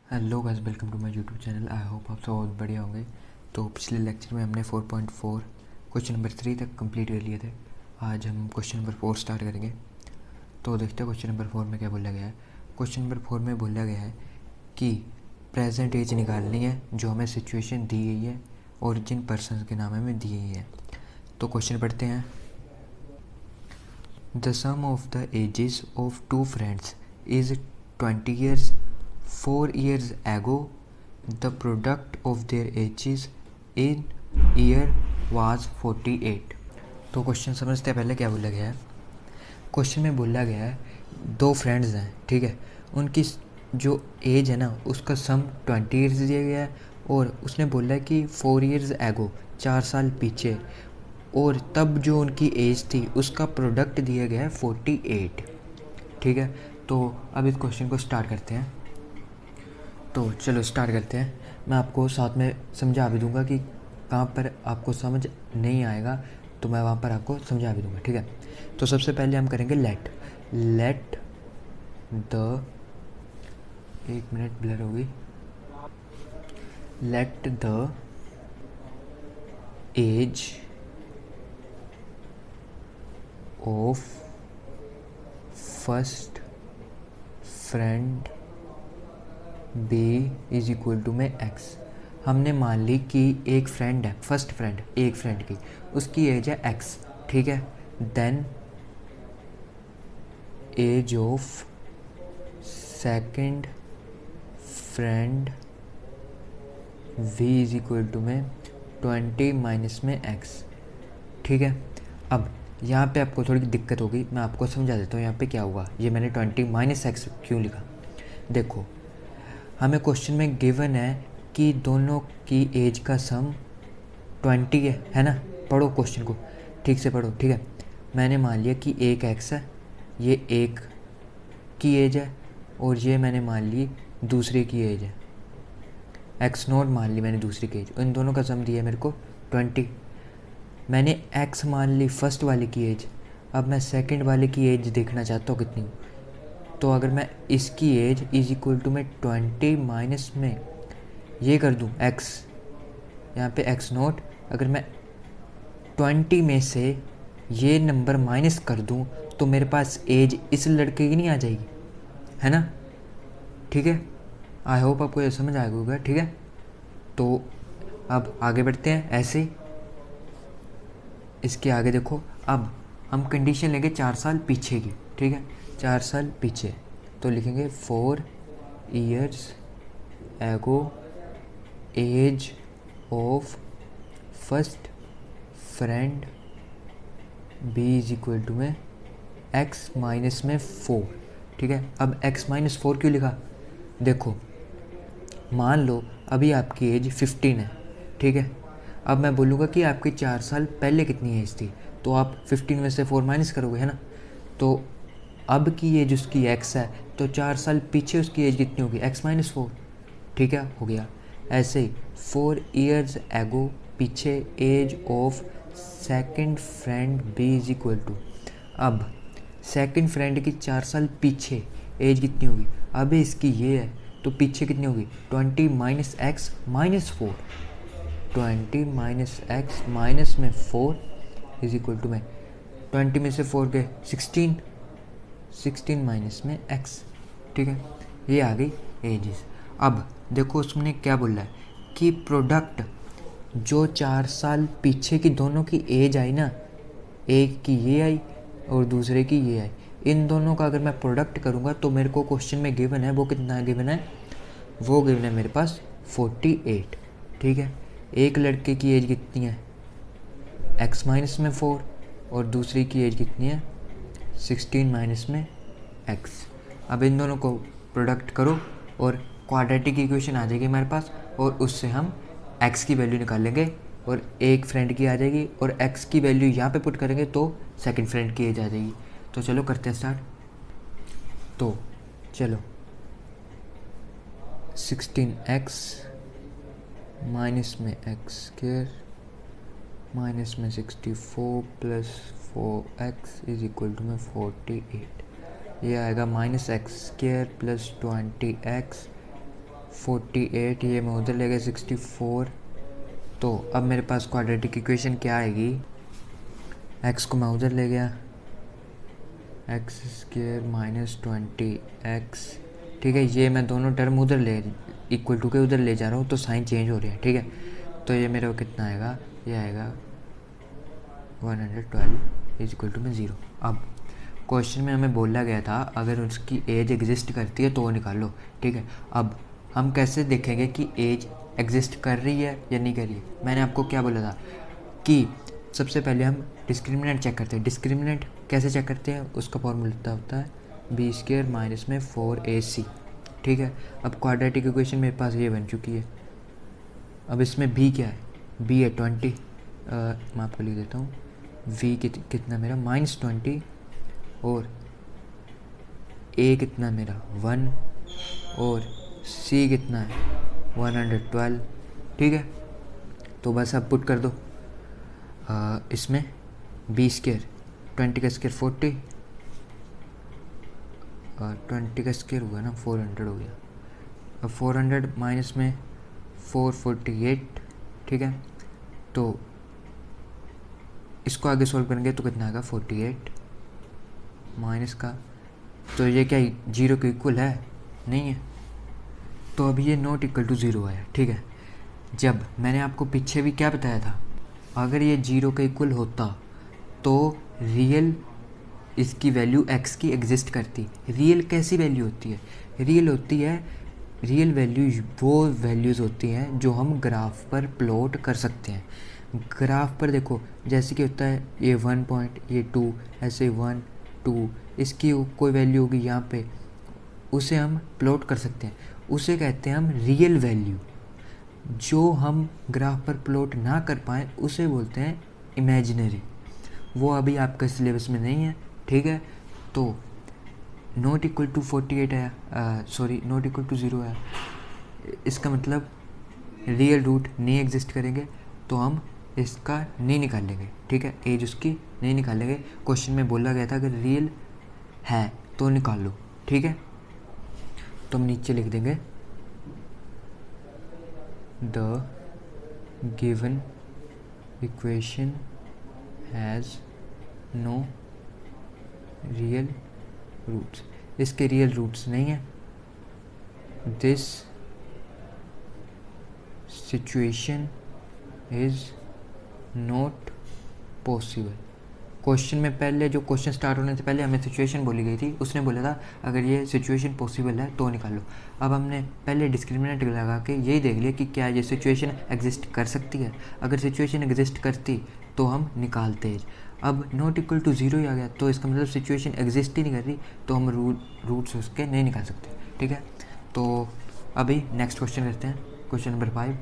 Hello guys, welcome to my YouTube channel. I hope आप सब बहुत बढ़िया होंगे। तो पिछले लेक्चर में हमने 4.4 क्वेश्चन नंबर 3 तक कंप्लीट कर लिए थे। आज हम क्वेश्चन नंबर 4 स्टार्ट करेंगे। तो देखते हैं क्वेश्चन नंबर 4 में क्या बोला गया है। क्वेश्चन नंबर 4 में बोला गया है कि प्रेजेंट एज निकालनी है जो हमें सिचुएशन दी गई है और जिन पर्सन के नाम हमें दी गई है। तो क्वेश्चन पढ़ते हैं। The sum of the ages of two friends is 20 years. 4 years ago, the product of their ages in year was 48. तो क्वेश्चन समझते हैं पहले क्या बोला गया है। क्वेश्चन में बोला गया है दो फ्रेंड्स हैं, ठीक है, उनकी जो एज है ना उसका सम 20 ईयर्स दिया गया है और उसने बोला है कि 4 years ago 4 साल पीछे, और तब जो उनकी एज थी उसका प्रोडक्ट दिया गया है 48, ठीक है। तो अब इस क्वेश्चन को स्टार्ट करते हैं। तो चलो स्टार्ट करते हैं। मैं आपको साथ में समझा भी दूंगा कि कहाँ पर आपको समझ नहीं आएगा तो मैं वहाँ पर आपको समझा भी दूंगा, ठीक है। तो सबसे पहले हम करेंगे लेट द, एक मिनट ब्लर होगी, let the age of first friend B is equal to में एक्स। हमने मान ली कि एक फ्रेंड है, फर्स्ट फ्रेंड, एक फ्रेंड की उसकी एज है एक्स, ठीक है। Then age of second friend V is equal to में 20 माइनस में एक्स, ठीक है। अब यहाँ पे आपको थोड़ी दिक्कत होगी, मैं आपको समझा देता हूँ यहाँ पे क्या हुआ। ये मैंने 20 माइनस एक्स क्यों लिखा, देखो हमें क्वेश्चन में गिवन है कि दोनों की एज का सम 20 है ना। पढ़ो क्वेश्चन को ठीक से पढ़ो, ठीक है। मैंने मान लिया कि एक एक्स है, ये एक की एज है, और ये मैंने मान ली दूसरे की एज है, एक्स नॉट मान ली मैंने दूसरी की एज। इन दोनों का सम दिया मेरे को 20। मैंने एक्स मान ली फर्स्ट वाले की एज, अब मैं सेकंड वाले की एज देखना चाहता हूँ कितनी। तो अगर मैं इसकी एज इज इक्वल टू में 20 माइनस में ये कर दूँ एक्स, यहाँ पे एक्स नोट, अगर मैं 20 में से ये नंबर माइनस कर दूँ तो मेरे पास एज इस लड़के की नहीं आ जाएगी, है ना, ठीक है। आई होप आपको ये समझ आएगा होगा, ठीक है। तो अब आगे बढ़ते हैं ऐसे ही। इसके आगे देखो, अब हम कंडीशन लेंगे 4 साल पीछे की, ठीक है। 4 साल पीछे तो लिखेंगे 4 years ago age of first friend B is equal to में एक्स माइनस में 4, ठीक है। अब x माइनस 4 क्यों लिखा, देखो मान लो अभी आपकी एज 15 है, ठीक है। अब मैं बोलूँगा कि आपकी 4 साल पहले कितनी एज थी, तो आप 15 में से 4 माइनस करोगे, है ना। तो अब की एज उसकी x है, तो 4 साल पीछे उसकी एज कितनी होगी, x माइनस 4, ठीक है, हो गया। ऐसे ही 4 years ago पीछे age of second friend B is equal to, अब सेकंड फ्रेंड की 4 साल पीछे एज कितनी होगी, अब इसकी ये है तो पीछे कितनी होगी 20 minus x minus 4, 20 minus x minus में 4 इज इक्वल टू में 20 में से 4 गए 16, 16 माइनस में एक्स, ठीक है। ये आ गई एजेस। अब देखो उसने क्या बोला है कि प्रोडक्ट जो 4 साल पीछे की दोनों की एज आई ना, एक की ये आई और दूसरे की ये आई, इन दोनों का अगर मैं प्रोडक्ट करूँगा तो मेरे को क्वेश्चन में गिवन है, वो कितना गिवन है, वो गिवन है मेरे पास 48, ठीक है। एक लड़के की एज कितनी है x माइनस में 4 और दूसरी की एज कितनी है 16 माइनस में x। अब इन दोनों को प्रोडक्ट करो और क्वाड्रेटिक इक्वेशन आ जाएगी हमारे पास, और उससे हम x की वैल्यू निकाल लेंगे और एक फ्रेंड की आ जाएगी, और x की वैल्यू यहाँ पे पुट करेंगे तो सेकंड फ्रेंड की एज आ जाएगी। तो चलो करते हैं स्टार्ट। तो चलो 16x माइनस में एक्स स्क्वायर माइनस में 64 plus 4x is equal to में 48, ये आएगा minus x square plus 20x 48, ये मैं उधर ले गया 64। तो अब मेरे पास क्वाड्रेटिक इक्वेशन क्या आएगी, एक्स को मैं उधर ले गया, एक्स स्क्वायर माइनस 20x, ठीक है। ये मैं दोनों टर्म उधर ले इक्वल टू के उधर ले जा रहा हूँ, तो साइन चेंज हो रही है, ठीक है। तो ये मेरे को कितना आएगा, ये आएगा 112 इज इक्वल टू में 0। अब क्वेश्चन में हमें बोला गया था अगर उसकी एज एग्जिस्ट करती है तो वो निकाल लो, ठीक है। अब हम कैसे देखेंगे कि एज एग्जिस्ट कर रही है या नहीं कर रही है। मैंने आपको क्या बोला था कि सबसे पहले हम डिस्क्रिमिनेंट चेक करते हैं। डिस्क्रिमिनेंट कैसे चेक करते हैं, उसका फॉर्मूला होता है बी स्क्वायर माइनस में 4ac, ठीक है। अब क्वाड्रेटिक इक्वेशन मेरे पास ये बन चुकी है। अब इसमें b क्या है, b है 20, मैं आपको लिख देता हूँ, v कितना मेरा -20, और a कितना मेरा 1, और c कितना है 112, ठीक है। तो बस अब पुट कर दो इसमें b स्क्वायर 20 का स्क्वायर 40, और 20 का स्क्वायर हुआ ना 400 हो गया। अब 400 माइनस में 448, ठीक है। तो इसको आगे सॉल्व करेंगे तो कितना आएगा 48 माइनस का, तो ये क्या 0 के इक्वल है, नहीं है। तो अब ये नॉट इक्वल टू 0 आया, ठीक है। जब मैंने आपको पीछे भी क्या बताया था, अगर ये 0 के इक्वल होता तो रियल इसकी वैल्यू x की एग्जिस्ट करती। रियल कैसी वैल्यू होती है, रियल होती है, रियल वैल्यू वो वैल्यूज़ होती हैं जो हम ग्राफ पर प्लॉट कर सकते हैं। ग्राफ पर देखो जैसे कि होता है ये 1 पॉइंट, ये 2, ऐसे 1 2, इसकी कोई वैल्यू होगी यहाँ पे, उसे हम प्लॉट कर सकते हैं, उसे कहते हैं हम रियल वैल्यू। जो हम ग्राफ पर प्लॉट ना कर पाएँ उसे बोलते हैं इमेजिनरी। वो अभी आपका सिलेबस में नहीं है, ठीक है। तो नॉट इक्वल टू 48 आया, सॉरी नॉट इक्वल टू 0 आया, इसका मतलब रियल रूट नहीं एग्जिस्ट करेंगे, तो हम इसका नहीं निकालेंगे, ठीक है। एज उसकी नहीं निकालेंगे। क्वेश्चन में बोला गया था अगर रियल है तो निकाल लो, ठीक है। तो हम नीचे लिख देंगे the given equation has no real roots, इसके रियल रूट्स नहीं है। This situation is not possible. Question में पहले जो क्वेश्चन स्टार्ट होने से पहले हमें सिचुएशन बोली गई थी, उसने बोला था अगर ये सिचुएशन पॉसिबल है तो निकालो। अब हमने पहले डिस्क्रिमिनेंट लगा के यही देख लिया कि क्या ये सिचुएशन एग्जिस्ट कर सकती है। अगर सिचुएशन एग्जिस्ट करती तो हम निकालते हैं। अब नॉट इक्वल टू 0 ही आ गया, तो इसका मतलब सिचुएशन एग्जिस्ट ही नहीं कर रही, तो हम रूट्स उसके नहीं निकाल सकते, ठीक है। तो अभी नेक्स्ट क्वेश्चन करते हैं, क्वेश्चन नंबर 5।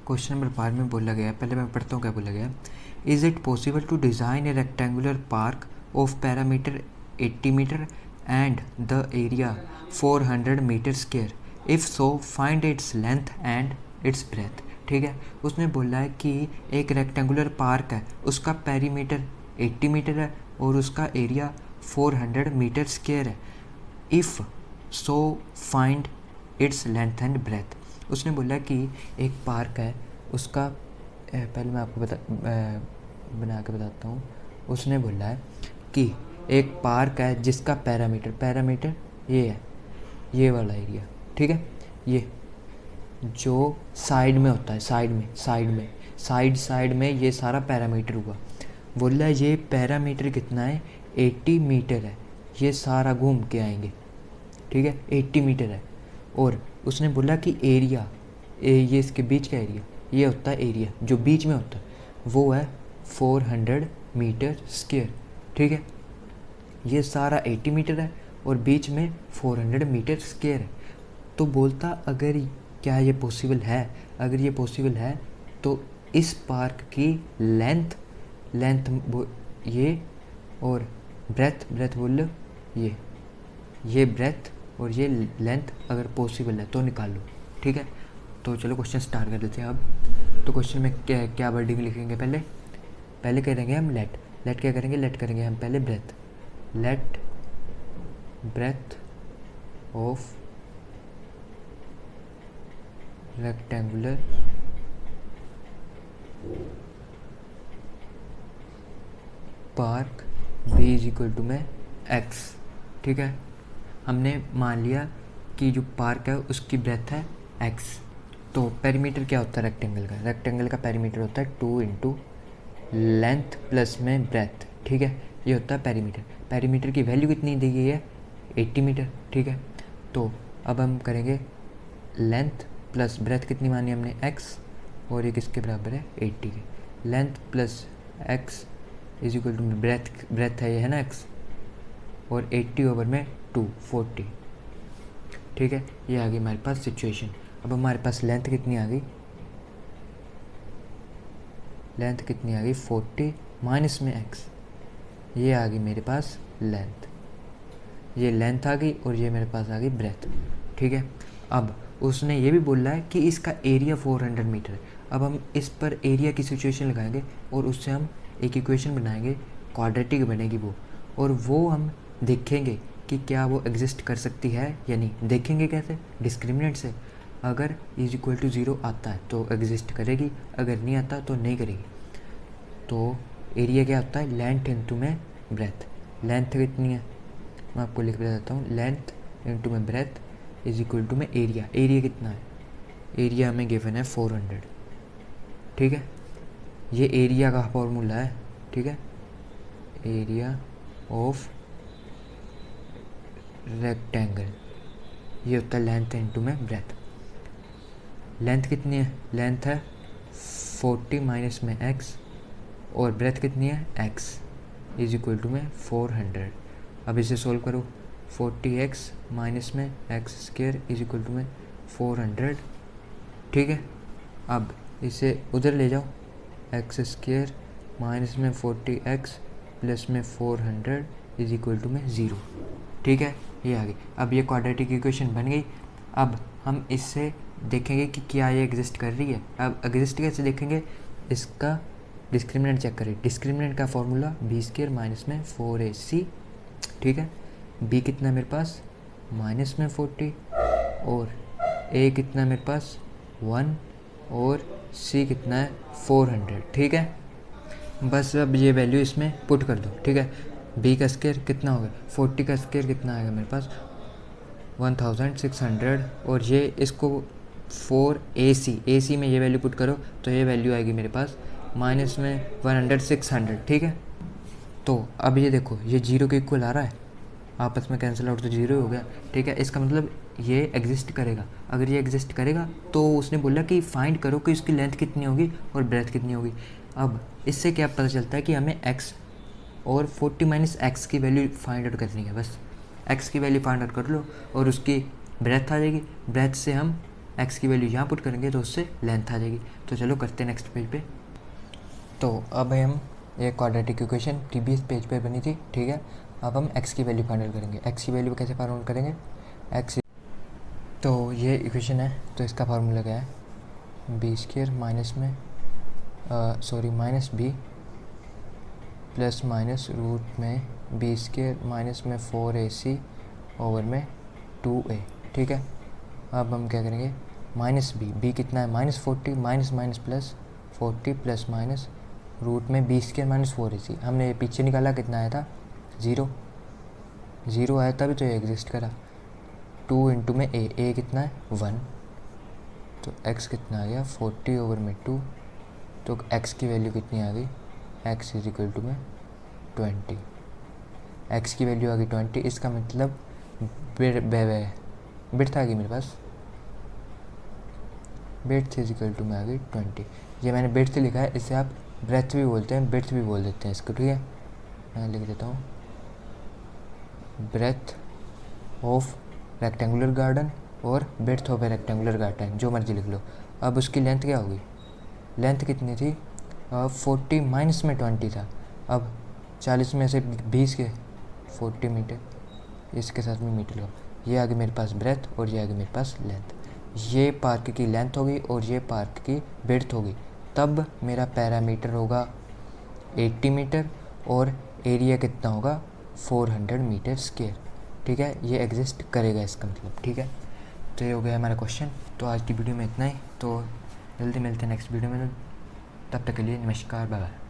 क्वेश्चन नंबर 5 में बोला गया, पहले मैं पढ़ता हूँ क्या बोला गया। Is it possible to design a rectangular park of perimeter 80 metre and the area 400 metre square, if so find its length and its breadth, ठीक है। उसने बोला है कि एक रेक्टेंगुलर पार्क है, उसका पेरीमीटर 80 मीटर है और उसका एरिया 400 मीटर स्क्वायर है। If so find its length and breadth. उसने बोला कि एक पार्क है, उसका पहले मैं आपको बना के बताता हूँ। उसने बोला है कि एक पार्क है जिसका पैरामीटर ये है, ये वाला एरिया, ठीक है। ये जो साइड में होता है, साइड में ये सारा पैरामीटर हुआ। बोला है ये पैरामीटर कितना है 80 मीटर है, ये सारा घूम के आएंगे, ठीक है 80 मीटर है। और उसने बोला कि एरिया ये इसके बीच का एरिया, ये होता है एरिया जो बीच में होता है, वो है 400 मीटर स्क्वायर, ठीक है। ये सारा 80 मीटर है और बीच में 400 मीटर स्क्वायर है। तो बोलता अगर क्या ये पॉसिबल है, अगर ये पॉसिबल है तो इस पार्क की लेंथ ये और ब्रेथ बोल लो, ये ब्रेथ और ये लेंथ अगर पॉसिबल है तो निकाल लो, ठीक है। तो चलो क्वेश्चन स्टार्ट कर देते हैं अब। तो क्वेश्चन में क्या वर्डिंग लिखेंगे, पहले करेंगे हम लेट क्या करेंगे, लेट करेंगे हम पहले breadth, let breadth of rectangular park B is equal to में एक्स। ठीक है, हमने मान लिया कि जो पार्क है उसकी ब्रेथ है एक्स। तो पेरीमीटर क्या होता है रेक्टेंगल का? रेक्टेंगल का पेरीमीटर होता है 2 इंटू लेंथ प्लस में ब्रेथ। ठीक है, ये होता है पेरीमीटर। पेरीमीटर की वैल्यू कितनी दी गई है? 80 मीटर। ठीक है, तो अब हम करेंगे लेंथ प्लस ब्रेथ कितनी मानी हमने? एक्स, और ये किसके बराबर है? 80 के। Length plus x is equal to breadth है ये, है ना एक्स, और 80 ओवर में 240। ठीक है, ये आ गई हमारे पास सिचुएशन। अब हमारे पास लेंथ कितनी आ गई? लेंथ कितनी आ गई? 40 माइनस में एक्स, ये आ गई मेरे पास लेंथ। ये लेंथ आ गई और ये मेरे पास आ गई ब्रेथ। ठीक है, अब उसने ये भी बोला है कि इसका एरिया 400 मीटर है। अब हम इस पर एरिया की सिचुएशन लगाएंगे और उससे हम एक इक्वेशन बनाएंगे, क्वाड्रेटिक बनेगी वो, और वो हम देखेंगे कि क्या वो एग्जिस्ट कर सकती है या नहीं। देखेंगे कैसे? डिस्क्रिमिनेंट से। अगर इज इक्वल टू 0 आता है तो एग्जिस्ट करेगी, अगर नहीं आता तो नहीं करेगी। तो एरिया क्या होता है? लेंथ इंटू में ब्रेथ। लेंथ कितनी है मैं आपको लिख देता हूँ, लेंथ इंटू में ब्रेथ इज इक्वल टू में एरिया। एरिया कितना है? एरिया हमें गिवन है 400। ठीक है, ये एरिया का फॉर्मूला है। ठीक है, एरिया ऑफ रेक्टेंगल, ये होता है लेंथ इंटू में ब्रेथ। लेंथ कितनी है? लेंथ है 40 माइनस में एक्स, और ब्रेथ कितनी है? एक्स इज इक्वल टू में 400। अब इसे सोल्व करो, 40x माइनस में x square is equal to में 400। ठीक है, अब इसे उधर ले जाओ, एक्स स्क्वायर माइनस में 40x प्लस में 400 इज इक्वल टू में 0। ठीक है, ये आ गई। अब ये क्वाड्रेटिक इक्वेशन बन गई। अब हम इससे देखेंगे कि क्या ये एग्जिस्ट कर रही है। अब एग्जिस्ट कैसे देखेंगे? इसका डिस्क्रिमिनेंट चेक करें। डिस्क्रिमिनेंट का फॉर्मूला बी स्क्वायर माइनस में 4ac। ठीक है, बी कितना है मेरे पास? माइनस में 40, और ए कितना है मेरे पास? 1, और सी कितना है? 400। ठीक है, बस अब ये वैल्यू इसमें पुट कर दो। ठीक है, बी का स्क्वायर कितना होगा? 40 का स्क्वायर कितना आएगा मेरे पास? 1600, और ये इसको 4ac में ये वैल्यू पुट करो तो ये वैल्यू आएगी मेरे पास माइनस में 100 600। ठीक है, तो अब ये देखो, ये 0 के इक्वल आ रहा है, आपस में कैंसिल आउट तो 0 हो गया। ठीक है, इसका मतलब ये एग्जिस्ट करेगा। अगर ये एग्जिस्ट करेगा तो उसने बोला कि फाइंड करो कि उसकी लेंथ कितनी होगी और ब्रेथ कितनी होगी। अब इससे क्या पता चलता है कि हमें x और 40 माइनस एक्स की वैल्यू फाइंड आउट करनी है। बस x की वैल्यू फाइंड आउट कर लो और उसकी ब्रेथ आ जाएगी। ब्रेथ से हम x की वैल्यू यहाँ पुट करेंगे तो उससे लेंथ आ जाएगी। तो चलो करते हैं नेक्स्ट पेज पे। तो अब हम ये क्वाड्रेटिक इक्वेशन प्रीवियस पेज पे बनी थी। ठीक है, अब हम x की वैल्यू फाइंड आउट करेंगे। x की वैल्यू कैसे फाइंड आउट करेंगे? x, तो ये इक्वेशन है, तो इसका फार्मूला क्या है? बी स्क्वायर माइनस में minus B plus minus root में बी स्क्वायर माइनस में 4ac ओवर में 2a। ठीक है, अब हम क्या करेंगे? माइनस बी कितना है? Minus 40, minus minus plus 40 plus minus root में बी स्क्वायर माइनस 4ac। हमने पीछे निकाला, कितना आया था? 0 आया, तभी तो ये एग्जिस्ट करा। 2 इंटू में ए कितना है? 1, तो x कितना आ गया? 40 ओवर में 2, तो x की वैल्यू कितनी आ गई? x इज इक्वल टू में 20। x की वैल्यू आ गई 20, इसका मतलब बिड्थ आ गई मेरे पास, बिड्थ इज इक्वल टू में आ गई 20। ये मैंने बिड्थ लिखा है, इसे आप ब्रेथ भी बोलते हैं, बिड्थ भी बोल देते हैं इसको। ठीक है, मैं लिख देता हूँ ब्रेथ ऑफ रेक्टेंगुलर गार्डन और width of A rectangular garden, जो मर्जी लिख लो। अब उसकी लेंथ क्या होगी? लेंथ कितनी थी? 40 माइनस में 20 था। अब 40 में से 20 के 40 मीटर, इसके साथ में मीटर का, ये आ गई मेरे पास ब्रेथ और ये आ गई मेरे पास लेंथ। ये पार्क की लेंथ होगी और ये पार्क की बिड्थ होगी, तब मेरा पैरामीटर होगा 80 मीटर और एरिया कितना होगा? 400 मीटर स्क्वायर। ठीक है, ये एग्जिस्ट करेगा इसका मतलब। ठीक है, तो ये हो गया हमारा क्वेश्चन। तो आज की वीडियो में इतना ही, तो जल्दी मिलते हैं नेक्स्ट वीडियो में। तब तक के लिए नमस्कार, बाय बाय।